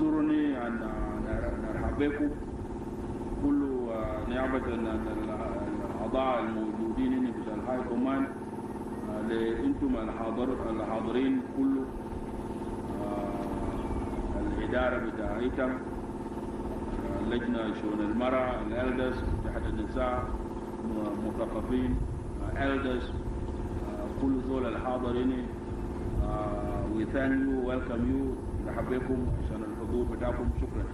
يسرني أن نرحب بكم كل نيابة الأعضاء الموجودين هنا في الهاي كوماند لأنتم الحاضرين كل الإدارة بتاعتها اللجنة شؤون المرأة الألدس تحت النساء مثقفين ألدس كل زول الحاضرين we thank you welcome you نرحب بكم عشان الحضور بتاعكم شكرا.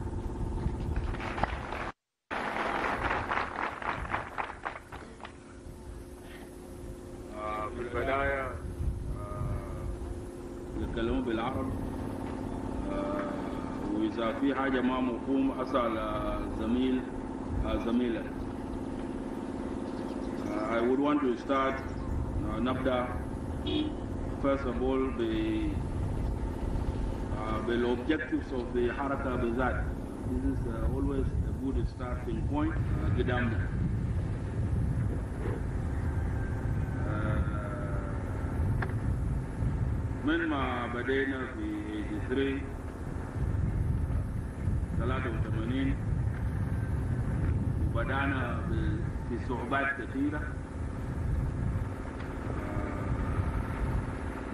في البداية نتكلموا بالعربي وإذا في حاجة ما مفهوم أسأل زميلة. I would want to start نبدأ first of all بالobjectives of the حركة بالذات. This is always a good starting point قدامنا. من ما بدينا في 83 وبدأنا في صعوبات كثيرة.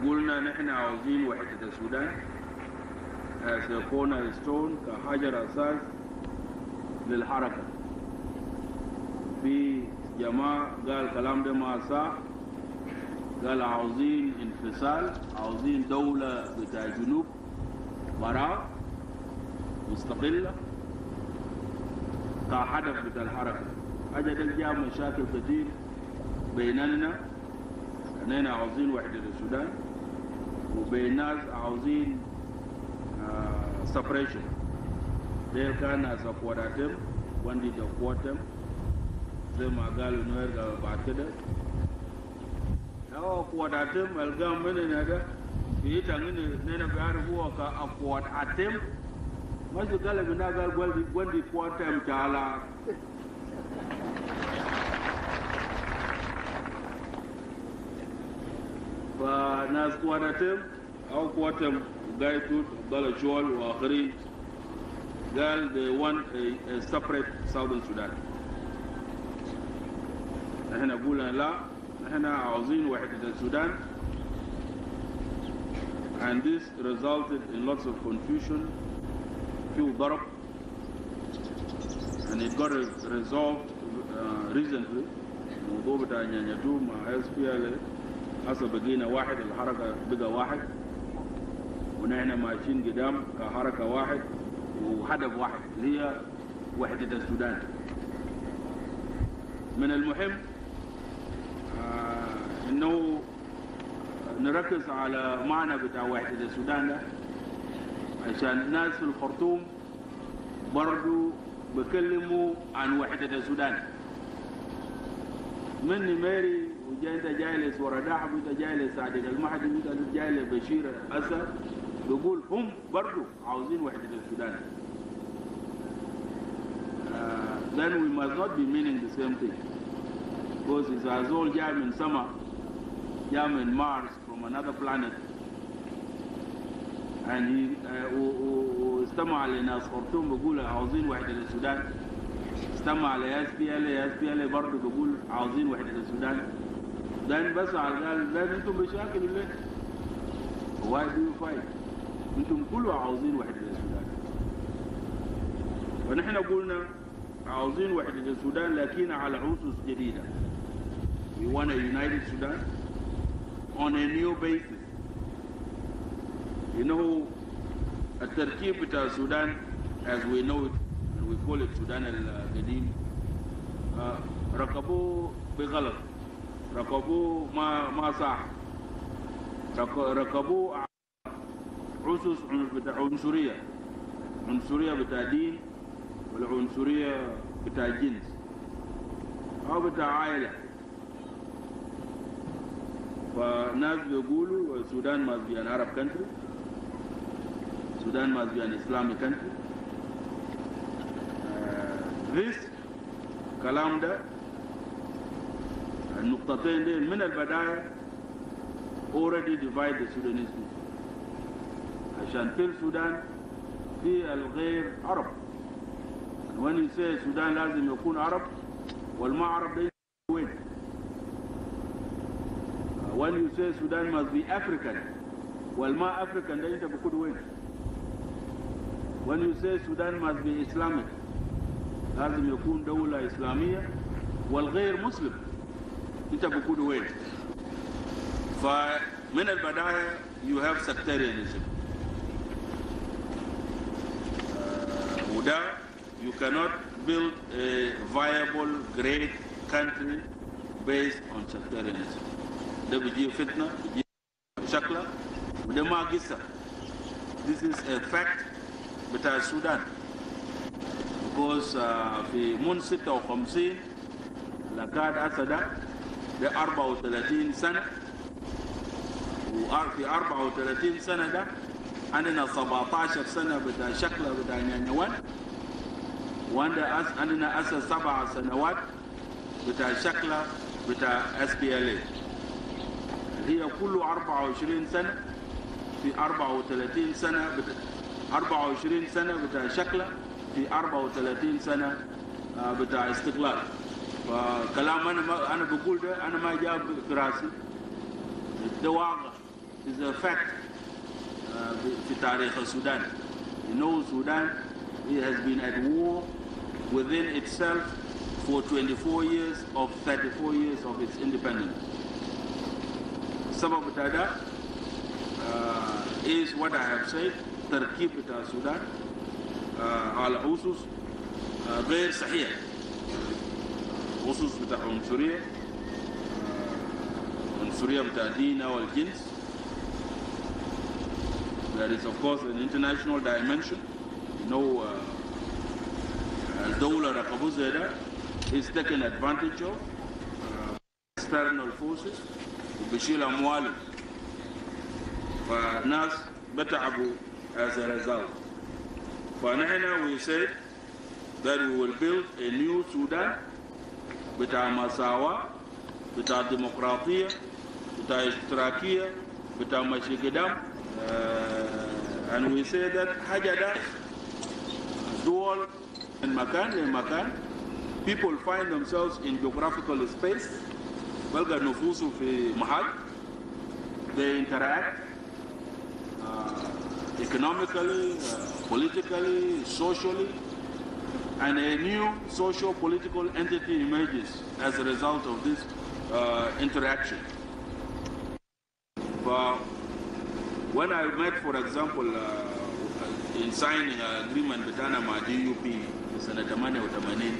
قلنا نحن عاوزين وحدة السودان سيكون ستون كحجر أساس للحركة. في جماعة قال كلام ده ما صح، قال عاوزين انفصال، عاوزين دولة بتاع جنوب براء مستقلة كهدف بتاع الحركة. أجل جاء مشاكل كثير بيننا، أننا عاوزين وحدة السودان وبين ناس عاوزين separation. دير كان ناس أقواتهم واندي أقواتهم زي ما قالوا نوير بعد كده أو أقواتهم القام من هذا في تانين نحن بيعرفوا كأقواتهم ما شغال بنا قال واندي أقواتهم تعالى فناس قواتهم أو قواتهم قايتوا ضل شوال وآخرين قال they want a separate Southern Sudan. نحن قلنا لا، نحن عاوزين وحدة السودان and this resulted in lots of confusion في ضرب and it got resolved recently. الموضوع بتاع نيانيتو مع SPLA هسه بقينا واحد، الحركة بقى واحد ونحن ماشيين قدام كحركة واحد وهدف واحد اللي هي وحدة السودان. من المهم انه نركز على معنى بتاع وحدة السودان ده عشان الناس في الخرطوم برضو بيكلموا عن وحدة السودان. من نميري وجاي انت جاي لسورة داحب وانت جاي لسعدك المهدي وانت جاي لبشير الاسد بيقول هم برضو عاوزين وحدة السودان. Then we must not be meaning the same thing because it's as all جاي من سما جاي من Mars from another planet and he واستمع لناس خرطوم بيقول عاوزين وحدة السودان، استمع ل SPLA برضه بيقول عاوزين وحدة السودان. then بس قال then انتم بشاكل ليه؟ why do you fight؟ انتم كلوا عاوزين وحدة السودان. ونحن قلنا عاوزين وحدة السودان لكن على أسس جديدة. We want a united Sudan on a new basis. You know التركيب بتاع السودان as we know it and we call it Sudan القديم ركبوه بغلط، ركبوه ما صح، ركبوه أسس بتاع عنصرية بتاع دين ولا عنصرية بتاع جنس أو بتاع عائلة. فناس بيقولوا السودان must be an Arab country, Sudan must be an Islamic country. This كلام ده النقطتين دي من البداية already divide the Sudanese people. عشان في السودان في الغير عرب. When you say السودان لازم يكون عرب والما عرب ده وين؟ When you say Sudan must be African والما African ده انت بكون وين؟ When you say Sudan must be Islamic لازم يكون دولة إسلامية والغير مسلم انت بكون وين؟ فمن البداية you have sectarianism. وده you cannot build a viable great country based on sectarianism. ده بيجي فتنة بيجي شكله وده ما قصة. This is a fact بتاع السودان. Because في من 56 لكاد أسدا ده 34 سنة وفي 34 سنة ده عندنا 17 سنة بتاع شكله بتاع نيانيوان وعندنا أسا 7 سنوات بتاع شكله بتاع SPLA. هي كله 24 سنة في 34 سنة 24 سنة بتاع شكله في 34 سنة بتاع استقلال. فكلام أنا بقول ده أنا ما جاب براسي، ده واقع is a fact في تاريخ السودان. You know Sudan it has been at war within itself for 24 years of 34 years of its independence. السبب بتاع ده is what I have said. تركيب بتاع السودان على أسس غير صحيح، أسس بتاع عنصرية بتاع الدين أو الجنس. There is of course an international dimension. You know الدولة رقبوه زي ده is taken advantage of external forces وبيشيل أموالهم فالناس بتعبوا as a result. فنحن we said that we will build a new Sudan بتاع مساواة بتاع ديمقراطية بتاع اشتراكية بتاع مشي قدام. And we say that حاجة ده دول من مكان لمكان people find themselves in geographical space بلقى نفوسهم في محل they interact economically, politically, socially, and a new socio-political entity emerges as a result of this interaction. But when I met, for example, in signing an agreement with Anama DUP, Senator Mane Otamanin,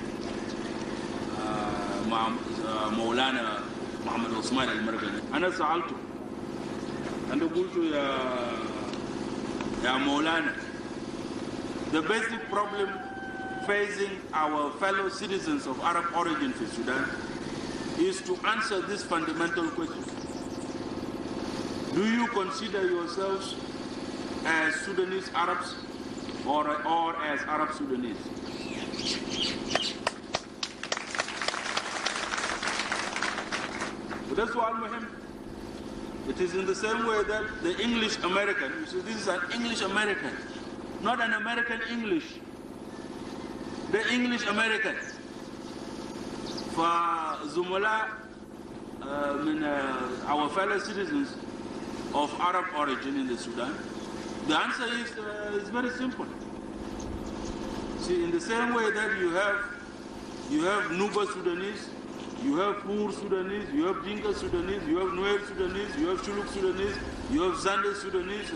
Maulana Muhammad Osman al-Margani, أنا سألته أنا قلت يا مولانا, the basic problem facing our fellow citizens of Arab origin in Sudan is to answer this fundamental question. Do you consider yourselves as Sudanese Arabs or as Arab Sudanese? But that's what I'm. It is in the same way that the English American, you see, this is an English American, not an American English. The English American. فزملاء من our fellow citizens of Arab origin in the Sudan, the answer is very simple. See, in the same way that you have Nuba Sudanese, you have Pur Sudanese, you have Dinka Sudanese, you have Nuer Sudanese, you have Shuluk Sudanese, you have Zande Sudanese,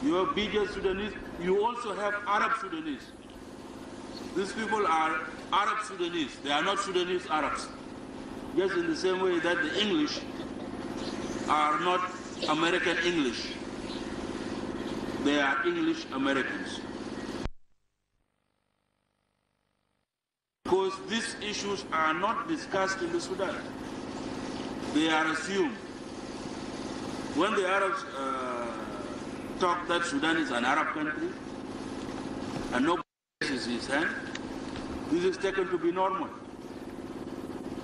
you have Bija Sudanese, you also have Arab Sudanese. These people are Arab Sudanese, they are not Sudanese Arabs. Just in the same way that the English are not American English, they are English Americans. Because these issues are not discussed in the Sudan. They are assumed. When the Arabs talk that Sudan is an Arab country and nobody raises his hand, this is taken to be normal.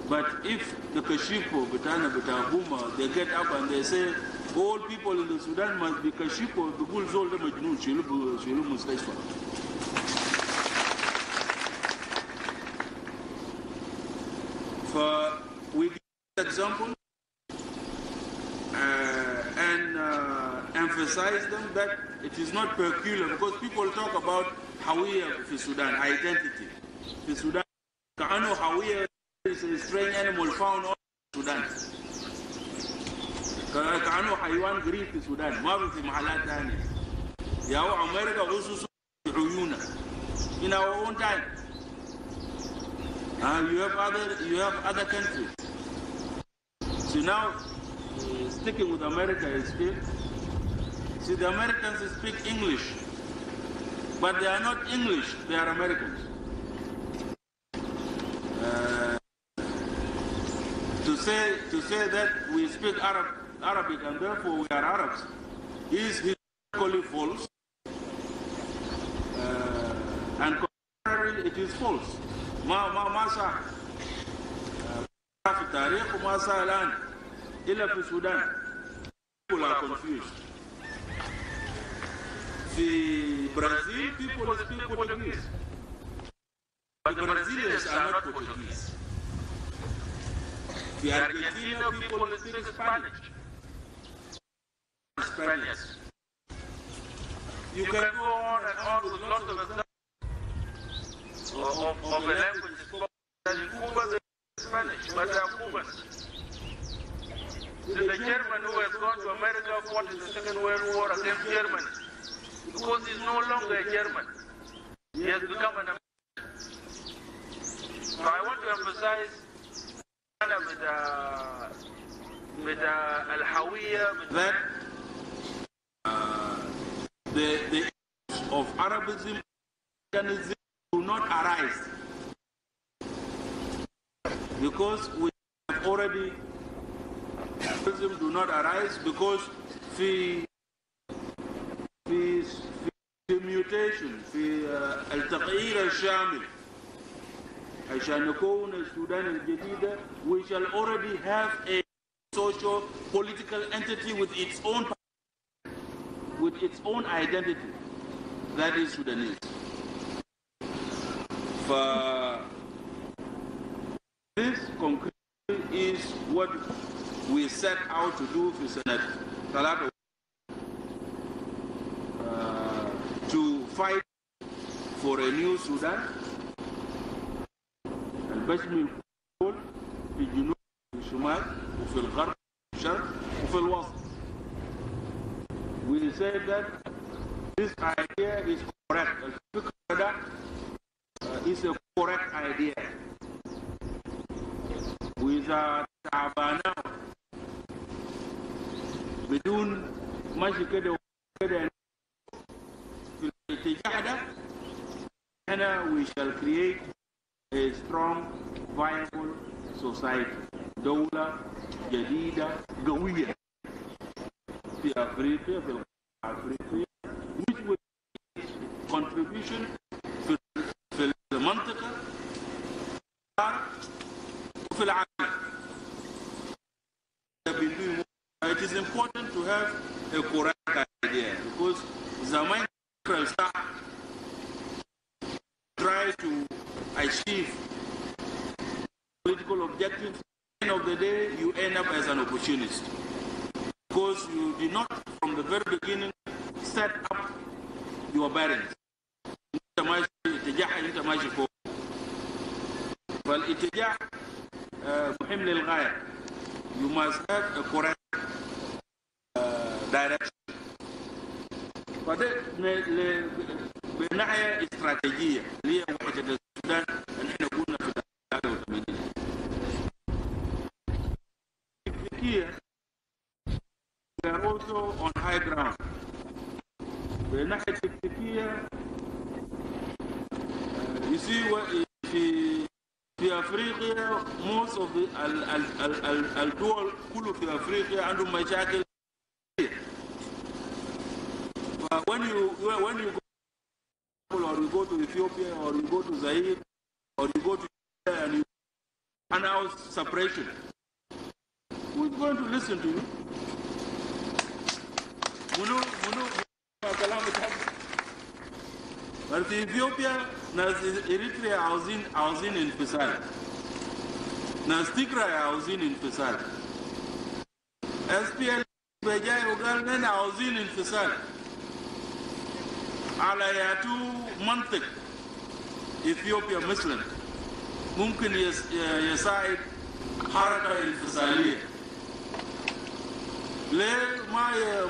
But if the Kashipo, Bitana, Bitahuma, they get up and they say all people in the Sudan must be kashif or بيقول زول ده مجنون شيلوه مستشفى. We give an example and emphasize them that it is not peculiar, because people talk about Hawiyya في Sudan, identity. في Sudan, كأنه Hawiyya is a strange animal found in Sudan. كأنه حيوان غريب في السودان ما في محلات ثانية. يا أمريكا خصوصا عيوننا. In our own time, you have other countries. So now, sticking with America is still. See, the Americans speak English, but they are not English; they are Americans. To say that we speak Arabic and therefore we are Arabs is historically false, and contrarily it is false. ما صح في التاريخ وما صح الآن إلا في السودان. People are confused. في Brazil people speak Portuguese, but the Brazilians are not Portuguese. The Argentina people speak Spanish. Spanish. You can go on and on with lots of examples of a language spoken in Cuba. They speak Spanish, but they are Cubans. The German who has gone to America fought in the Second World War against Germany because he's no longer a German. He has become an American. So I want to emphasize with al-Hawiyya, that the of Arabism do not arise, because we have already Arabism do not arise because في mutation في التغيير الشامل. عشان نكون السودان الجديدة, we shall already have a social political entity with its own identity, that is Sudanese. This concretely is what we set out to do for Senate to fight for a new Sudan. البشمي الكل في الجنوب وفي الشمال وفي الغرب وفي الشرق وفي الوسط. We say that this idea is correct. الفكرة ده is a correct idea. وإذا تعبنا بدون ماشي كده وكده في الاتجاه ده, هنا we shall create a strong, viable society. دولة جديدة قوية في أفريقيا, في أفريقيا, which will make contribution في المنطقة وفي العالم. It is important to have a correct idea, because the mind start try to achieve political objectives. At the end of the day, you end up as an opportunist, because you did not, from the very beginning, set up your bearings. فالاتجاه مهم للغاية. You must have a correct direction. فده من ناحية استراتيجية اللي هي وحدة السودان اللي احنا قلنا في 83. تكتيكيا we are also on high ground. من ناحية التكتيكية you see في أفريقيا most of الدول كله في أفريقيا عندهم مشاكل. When you go or you go to Ethiopia or you go to Zaire or you go to and you announce separation, who's going to listen to you? منو كلام بتاعك. في اثيوبيا ناس اريتريا عاوزين انفصال، ناس تيغراي عاوزين انفصال. SPLA بجاي وقال نحن عاوزين انفصال على ياتو منطق اثيوبيا مثلا ممكن يساعد حركة انفصالية. ليه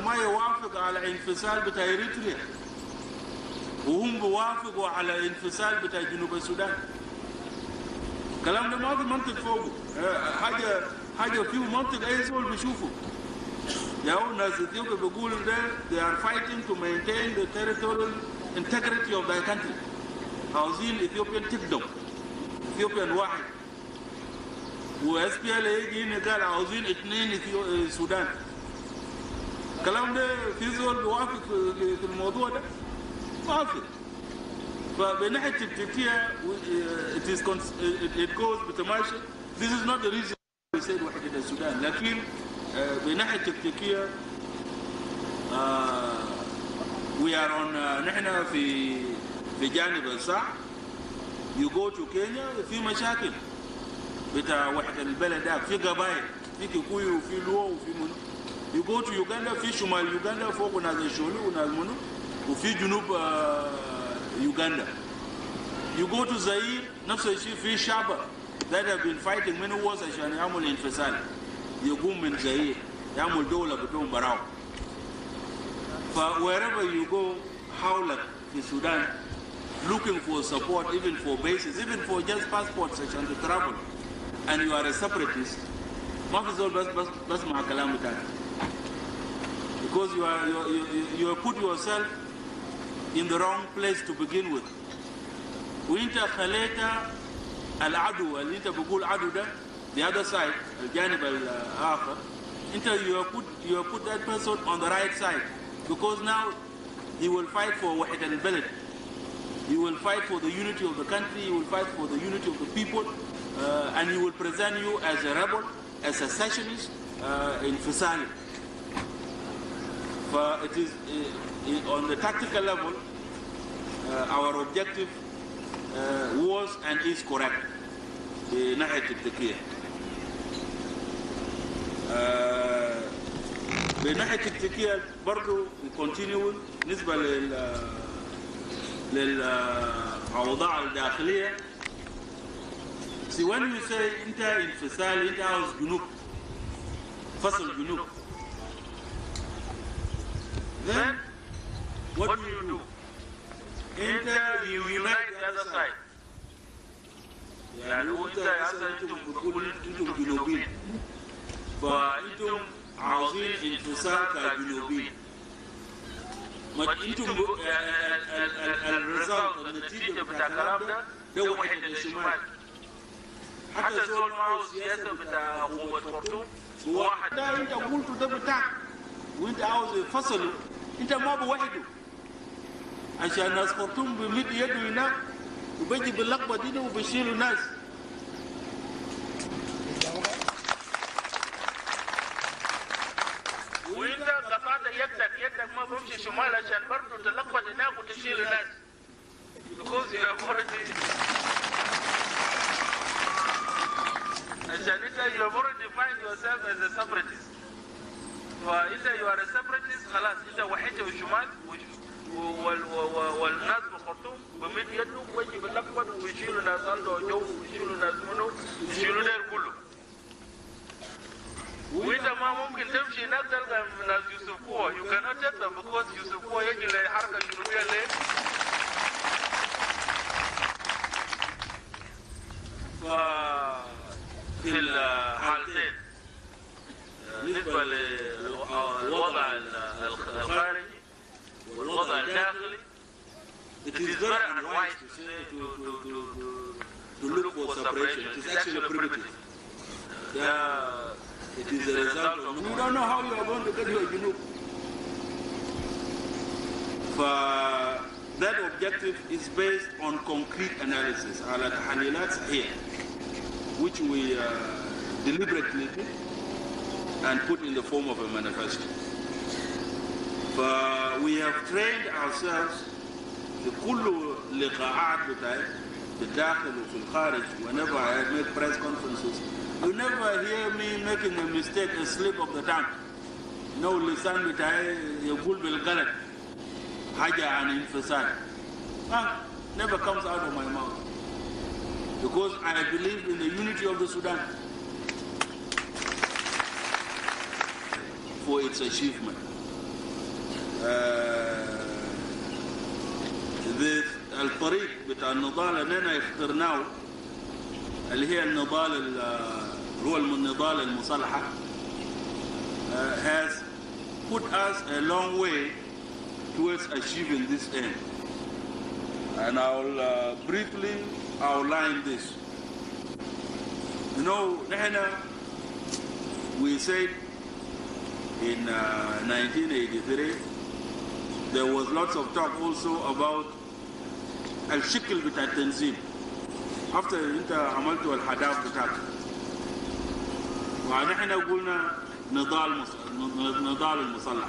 ما يوافق على انفصال بتاع اريتريا وهم بيوافقوا على انفصال بتاع جنوب السودان؟ الكلام ده ما في منطق فوقه، حاجة فيه منطق اي زول بيشوفه. ياو ناس اثيوبيا بيقول ده they are fighting to maintain the territorial integrity of their country. عاوزين اثيوبيا تقدم، اثيوبيا واحد. SPLA يجي هنا قال عاوزين 2 السودان. الكلام ده في زول بيوافق في الموضوع ده؟ وافق. فبناحية تكتيكية it goes بتماشي. This is not the reason we said وحدة السودان، لكن بناحية تكتيكية we are on نحن في جانب الصح. you go to Kenya في مشاكل بتاع وحدة البلد ده، في قبائل، في كيكويو وفي لو وفي منو. you go to Uganda في شمال يوغندا فوق ناس الشولو وناس منو، وفي جنوب يوغندا. you go to Zaire نفس الشيء، في شعب that have been fighting many wars عشان يعمل انفصال، يقوم من زاير يعمل دولة بتوم براو. ف wherever you go حولك في السودان looking for support, even for bases, even for just passports عشان to travel, and you are a separatist, ما في زول بس مع كلام بتاعك. Because you put yourself in the wrong place to begin with. وانت خليت العدو اللي انت بقول عدو ده the other side الجانب الآخر، انت you put that person on the right side, because now he will fight for وحدة البلد, he will fight for the unity of the country, he will fight for the unity of the people, and he will present you as a rebel, as a secessionist, انفصالي. It is on the tactical level our objective was and is correct بناحية التكتيكية. بناحية التكتيكية برضو continue بالنسبة للأوضاع الداخلية. See, when you say انت انفصال، انت عاوز جنوب، فصل جنوب، then what do you do? You unite the other side. يعني وانت انتم بتقول انتم جنوبيين، فانتم عاوزين انفصال كجنوبيين. ما انتم الرزاق النتيجه بتاع الكلام ده وحده الشمال. حتى زول معه السياسه بتاع قوه خرطوم بواحد. ده انت قلته ده بتاعك وانت عاوز يفصلوا، انت ما بوحده عشان ناس خرطوم بمد يده هناك وبيجي باللقبه دي وبيشيلوا ناس. وانت قطعت يدك ما بمشي شمال عشان برضه تلقبط هناك وتشيل الناس. because you have already عشان انت you have already defined yourself as a separatist. فانت you are a separatist خلاص، انت وحدت الشمال والناس بخرطوم بمد يده ويجي باللقبط ويشيلوا ناس عنده جو ويشيلوا ناس منو ويشيلوا دير كله. وانت ما ممكن تمشي هناك تلقى ناس يوسف كوه، you cannot take them because يوسف كوه يجي للحركة الجنوبية اللي في الحالتين بالنسبة للوضع الخارجي والوضع الداخلي. It is very unwise to say to look for separation. It is actually primitive. It is a result of you don't know how you are going to get your junub. That objective is based on concrete analysis على تحليلات صحيحة which we deliberately did and put in the form of a manifesto. We have trained ourselves في كل لقاءات بتاعي في الداخل وفي الخارج. Whenever I make press conferences, you never hear me making a mistake, a slip of the tongue. No, اللسان بتاعي يقول بالغلط حاجة عن انفصال. Never comes out of my mouth. Because I believe in the unity of the Sudan for its achievement. الطريق بتاع النضال اللي اخترناه اللي هي النضال هو النضال المصالحة has put us a long way towards achieving this end. And I'll briefly outline this. You know, we said in 1983 there was lots of talk also about الشكل بتاع التنظيم. After انت عملتوا الحداث بتاعك ونحن قلنا نضال المصلح.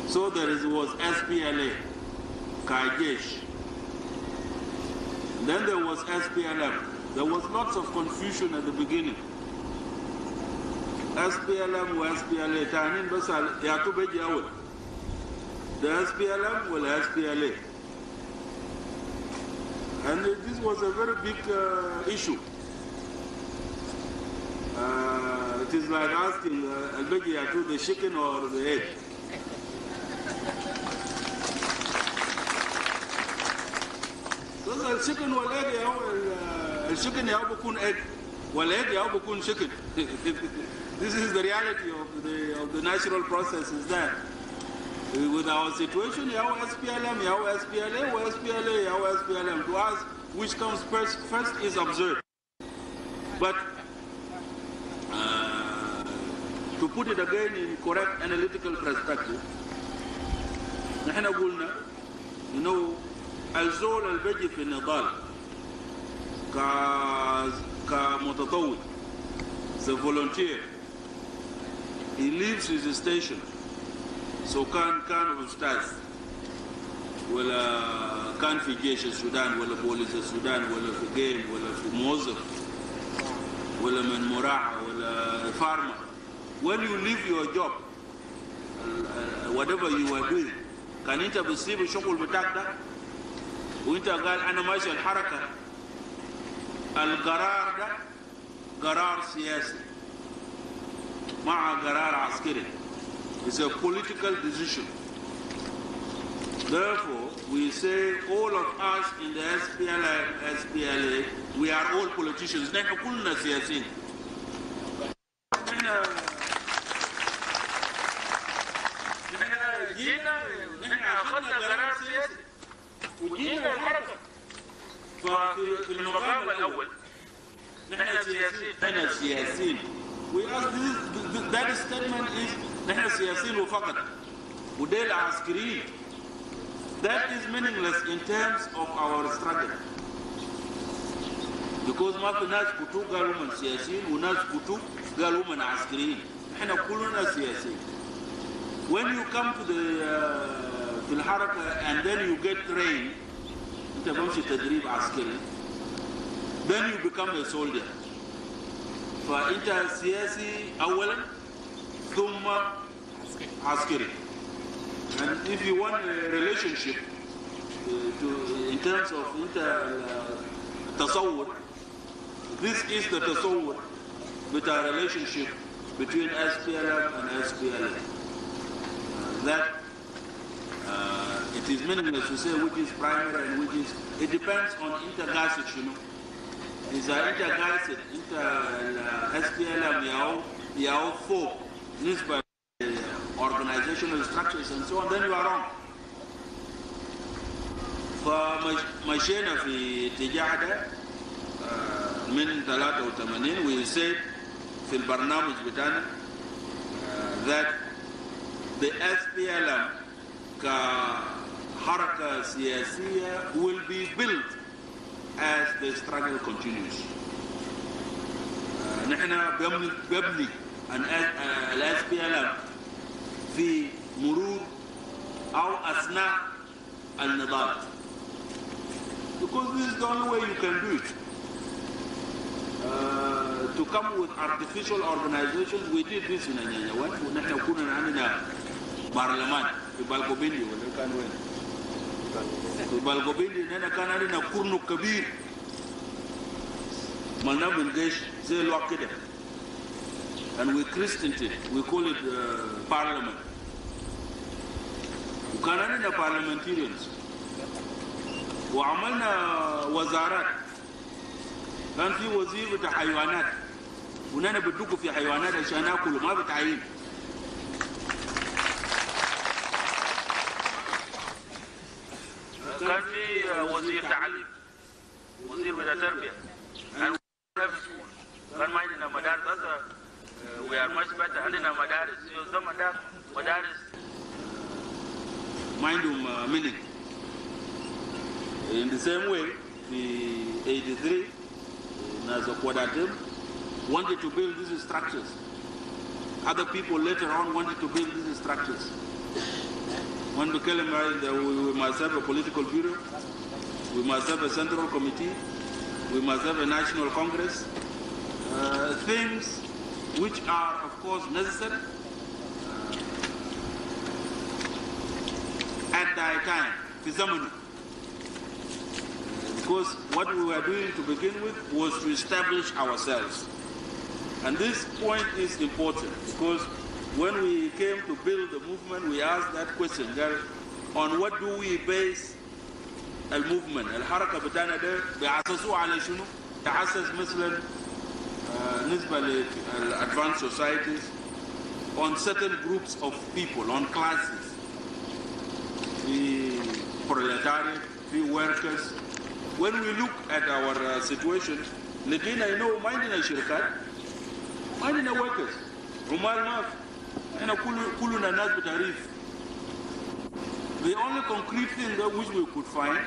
So was SPLA كجيش. Then there was SPLM. There was lots of confusion at the beginning. SPLM و SPLA تانين بس يعطوا بيجي أول. The SPLM ولا SPLA. And this was a very big issue. It is like asking البيجي يعطوا the chicken or the egg. الشكن والايج يا هو الشكن يا هو بيكون ايج والايج يا هو بيكون شكن. This is the reality of the natural process is that with our situation يا هو SPLM يا هو SPLA و SPLA يا هو SPLM. To us which comes first is absurd. But to put it again in correct analytical perspective نحن قلنا you know الزول البيجي في النضال كمتطوع as a volunteer he leaves his station so كان أستاذ ولا كان في جيش السودان ولا بوليس السودان ولا في جيم ولا في موظف ولا من مراعي ولا فارما. When you leave your job whatever you are doing كان انت بتسيب الشغل بتاعك ده وانت قال انا ماشي الحركه القرار ده قرار سياسي مع قرار عسكري. It's a political decision. Therefore, we say all of us in the SPLA, we are all politicians. نحن كلنا سياسيين. نحن أخذنا قرار سياسي وجينا الحركة. ففي المقام الأول نحن سياسيين. We ask that statement is نحن سياسيين وفقط وديل عسكريين. That is meaningless in terms of our struggle. Because ما في ناس كتو قالوا من سياسيين وناس كتو قالوا من عسكريين. نحن كلنا سياسيين. When you come to في الحركة and then you get trained أنت بمشي تدريب عسكري then you become a soldier. فأنت سياسي أولا ثم عسكري. And if you want a relationship in terms of تصور, this is the تصور بتاع relationship between SPLM and SPLA. That it is meaningless to say which is primary and which is. It depends on intergassic, you know. إذا intergassic, SPLM ياو فوق نسبة organizational structures and so on, then you are wrong. فمشينا في اتجاه ده من 83 we said في البرنامج بتاعنا that the SPLM كحركة سياسية will be built as the struggle continues. نحن ببني ال SPLM في مرور أو أثناء النضال. Because this is the only way you can do it. To come with artificial organizations, we did this in Anyanya. ونحن كنا عندنا برلمان في بالغوبيندي ولا كان وين؟ في بالغوبيندي هنا كان عندنا كورنو كبير. مالنا من جيش زي الوقت كده. And we christened it. We call it parliament. وكان عندنا parliamentarians. وعملنا وزارات. كان في وزير بتاع حيوانات. ونحن بدوكوا في حيوانات عشان ناكل ما بتعين. كان في وزير تعليم. وزير بتاع تربية. كان ما عندنا مدارس أصلا. We are much better. عندنا مدارس. يوزم مدارس. ما عندهم meaning. In the same way, the 83, Nazo Kwadatim, wanted to build these structures. Other people later on wanted to build these structures. When we came married, we must have a political bureau, we must have a central committee, we must have a national congress. Things which are, of course, necessary at that time, because what we were doing to begin with was to establish ourselves. And this point is important because when we came to build the movement, we asked that question, on what do we base الموفمنت الحركة بتاعنا ده بيعسسوه على شنو؟ تعسس مثلا نسبة للادفانس societies on certain groups of people, on classes. في proletariat, في workers. When we look at our situation, لقينا ما عندنا شركات، ما عندنا workers، عمال ما في، احنا كلنا ناس بتعريف. The only concrete thing that which we could find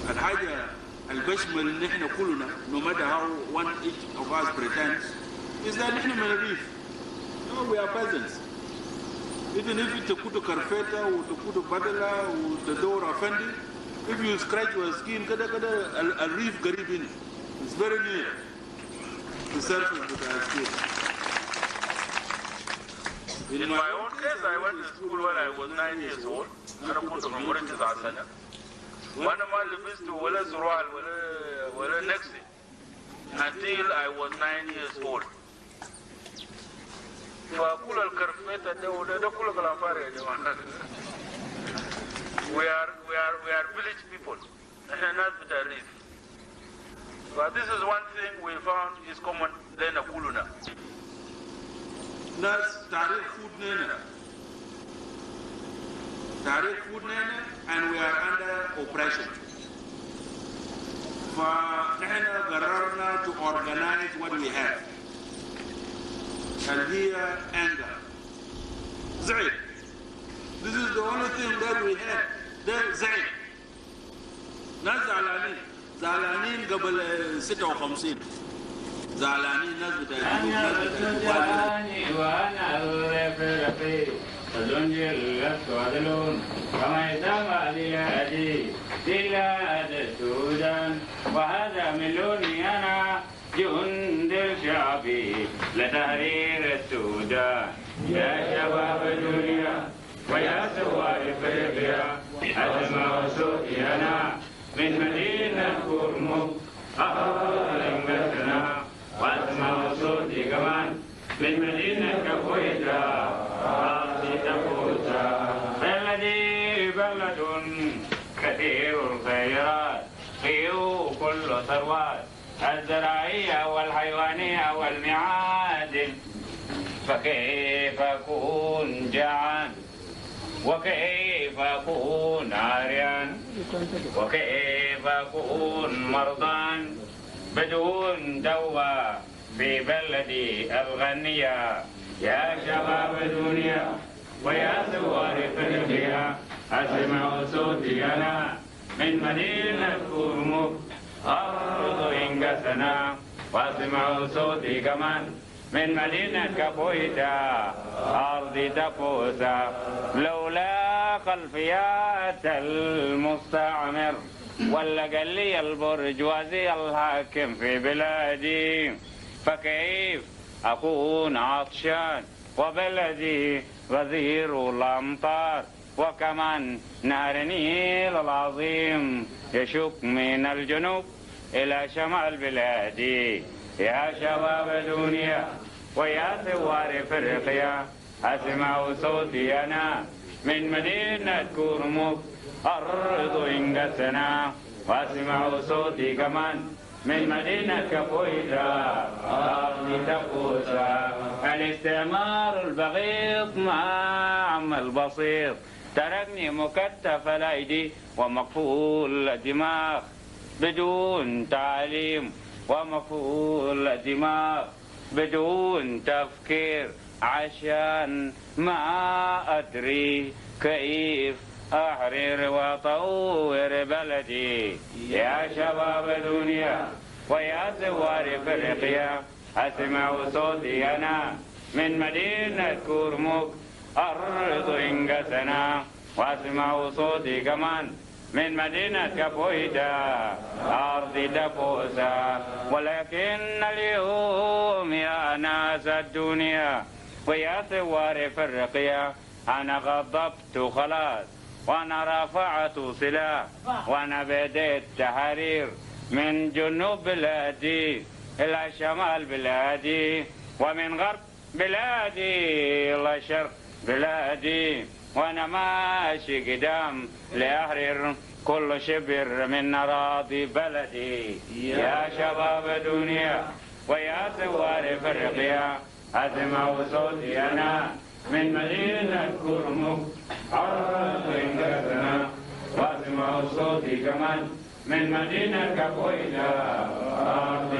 الحاجة البشمل اللي احنا كلنا no matter how one each of us pretends is that احنا من الريف. No, we are peasants. Even if it's تكوتو كرفيتا وتكوتو بدلة وتدور أفندي, if you scratch your skin كده الريف قريب هنا. It's very near the surface of our skin. In my own case, I went to school when I was 9 years old. أنا كنت في مرة 9 سنة. وأنا ما لبست ولا سروال ولا نكسي until I was 9 years old. فكل الكرفيتة ده كله كلام فارغ يا جماعة. We are village people. إحنا ناس بتعريف. But this is one thing we found is common لنا كلنا. ناس تعريف فودنا. تعريف فودنا and we are under oppression. فنحن قررنا to organize what we have. And here anger. زعل. This is the only thing that we have. ده زعل. ناس زعلانين قبل 56. زعلانين ناس بتاعتين وانا الرفيق تزنجل لسوادلون كما يسمى لي بلاد السودان وهذا من لوني انا جند الشعب لتحرير السودان يا شباب الدنيا ويا سواد افريقيا اسمع صوتي انا من مدينه كرمك أهلا واسمع صوتي كمان من مدينة كويتا راسي تفوتا بلدي بلد كثير الخيرات فيه كل ثروات الزراعية والحيوانية والمعادن فكيف أكون جعان وكيف أكون عريان وكيف أكون مرضان بدون دواء في بلدي الغنية يا شباب الدنيا ويا ثوار افريقيا اسمعوا صوتي انا من مدينة كرمك ارض انقسنا واسمعوا صوتي كمان من مدينة كابويتا أرض تفوسا لولا خلفيات المستعمر ولا قال لي البرجوازي الحاكم في بلادي فكيف أكون عطشان وبلدي غزير الأمطار وكمان نهر النيل العظيم يشق من الجنوب إلى شمال بلادي يا شباب الدنيا ويا ثوار افريقيا اسمعوا صوتي انا من مدينة كرمك ارض انقسنا واسمعوا صوتي كمان من مدينة كابويتا ارض تفوسا الاستعمار البغيض مع عم البسيط تركني مكتف الايدي ومقفول الدماغ بدون تعليم ومفعول الدماغ بدون تفكير عشان ما أدري كيف أحرر وأطور بلدي يا شباب الدنيا ويا ثوار افريقيا اسمعوا صوتي أنا من مدينة كرمك أرض انقسنا واسمعوا صوتي كمان من مدينة كابويتا أرض تفوسا ولكن اليوم يا ناس الدنيا ويا ثوار افريقيا أنا غضبت خلاص وأنا رفعت سلاح وأنا بديت تحرير من جنوب بلادي إلى شمال بلادي ومن غرب بلادي إلى شرق بلادي وانا ماشي قدام لاحرر كل شبر من اراضي بلدي يا شباب الدنيا ويا ثوار افريقيا اسمعوا صوتي انا من مدينة كرمك ارض انقسنا واسمعوا صوتي كمان من مدينة كابويتا ارض